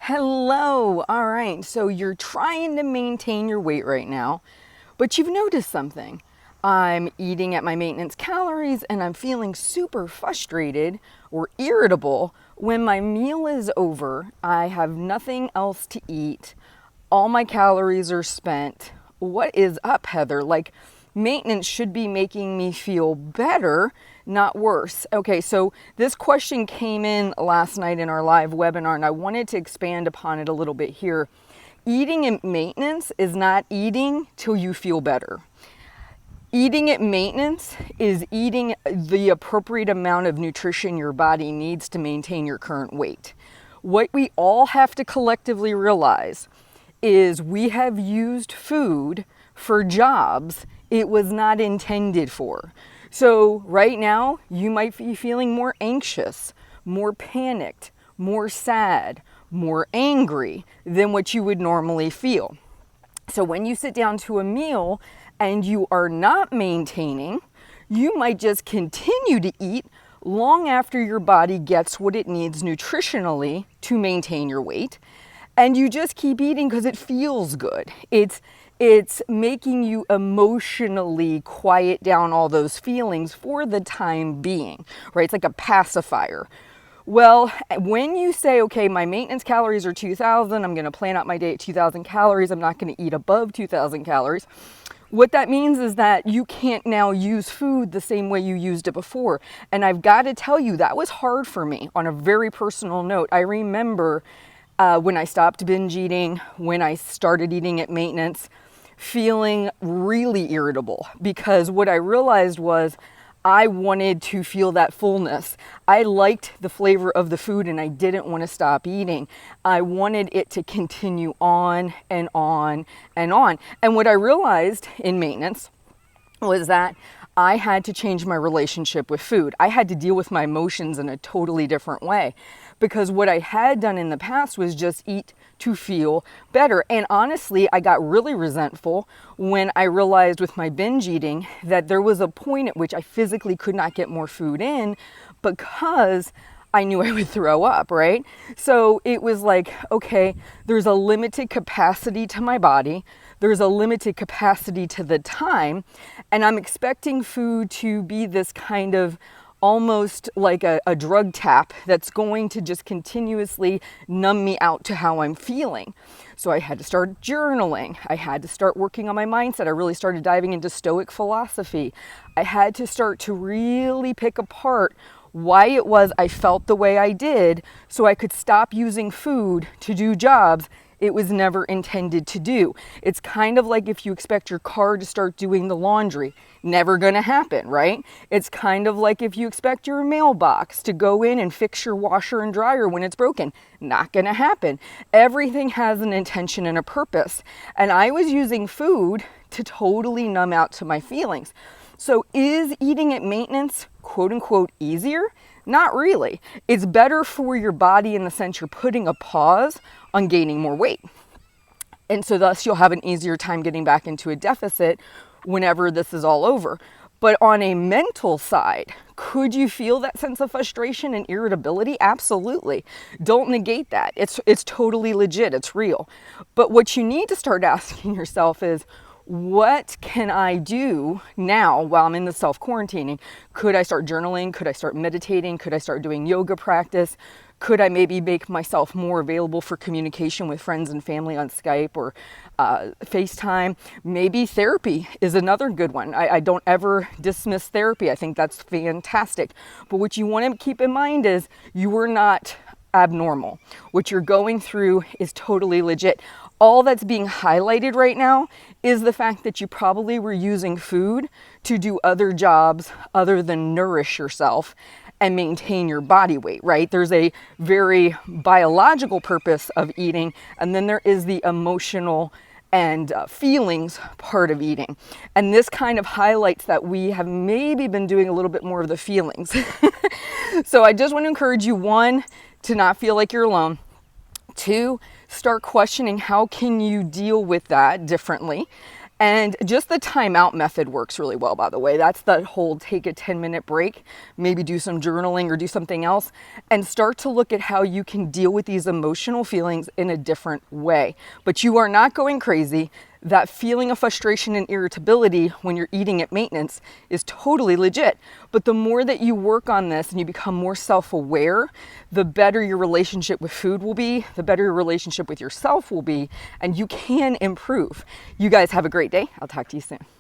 Hello. All right. So you're trying to maintain your weight right now, but you've noticed something. I'm eating at my maintenance calories and I'm feeling super frustrated or irritable when my meal is over. I have nothing else to eat. All my calories are spent. What is up, Heather? Like, maintenance should be making me feel better, not worse. Okay, so this question came in last night in our live webinar, and I wanted to expand upon it a little bit here. Eating at maintenance is not eating till you feel better. Eating at maintenance is eating the appropriate amount of nutrition your body needs to maintain your current weight. What we all have to collectively realize is we have used food for jobs it was not intended for. So right now, you might be feeling more anxious, more panicked, more sad, more angry than what you would normally feel. So when you sit down to a meal and you are not maintaining, you might just continue to eat long after your body gets what it needs nutritionally to maintain your weight. And you just keep eating because it feels good. It's making you emotionally quiet down all those feelings for the time being, right? It's like a pacifier. Well, when you say, okay, my maintenance calories are 2,000, I'm going to plan out my day at 2,000 calories, I'm not going to eat above 2,000 calories. What that means is that you can't now use food the same way you used it before. And I've got to tell you, that was hard for me on a very personal note. I remember when I stopped binge eating, when I started eating at maintenance, feeling really irritable because what I realized was I wanted to feel that fullness. I liked the flavor of the food and I didn't want to stop eating. I wanted it to continue on and on and on. And what I realized in maintenance was that I had to change my relationship with food. I had to deal with my emotions in a totally different way because what I had done in the past was just eat to feel better. And honestly, I got really resentful when I realized with my binge eating that there was a point at which I physically could not get more food in because I knew I would throw up, right? So it was like, okay, there's a limited capacity to my body. There's a limited capacity to the time. And I'm expecting food to be this kind of almost like a drug tap that's going to just continuously numb me out to how I'm feeling. So I had to start journaling. I had to start working on my mindset. I really started diving into Stoic philosophy. I had to start to really pick apart why it was I felt the way I did so I could stop using food to do jobs it was never intended to do. It's kind of like if you expect your car to start doing the laundry. Never gonna happen, right? It's kind of like if you expect your mailbox to go in and fix your washer and dryer when it's broken. Not gonna happen. Everything has an intention and a purpose. And I was using food to totally numb out to my feelings. So is eating at maintenance, quote unquote, easier? Not really. It's better for your body in the sense you're putting a pause on gaining more weight. And so thus you'll have an easier time getting back into a deficit whenever this is all over. But on a mental side, could you feel that sense of frustration and irritability? Absolutely. Don't negate that. It's totally legit. It's real. But what you need to start asking yourself is, what can I do now while I'm in the self-quarantining? Could I start journaling? Could I start meditating? Could I start doing yoga practice? Could I maybe make myself more available for communication with friends and family on Skype or FaceTime? Maybe therapy is another good one. I don't ever dismiss therapy. I think that's fantastic. But what you want to keep in mind is you are not abnormal. What you're going through is totally legit. All that's being highlighted right now is the fact that you probably were using food to do other jobs other than nourish yourself and maintain your body weight, right? There's a very biological purpose of eating, and then there is the emotional and feelings part of eating. And this kind of highlights that we have maybe been doing a little bit more of the feelings. So I just want to encourage you, one, to not feel like you're alone. Two, start questioning how can you deal with that differently. And just the timeout method works really well, by the way. That's the whole take a 10-minute break, maybe do some journaling or do something else, and start to look at how you can deal with these emotional feelings in a different way. But you are not going crazy. That feeling of frustration and irritability when you're eating at maintenance is totally legit. But the more that you work on this and you become more self-aware, the better your relationship with food will be, the better your relationship with yourself will be, and you can improve. You guys have a great day. I'll talk to you soon.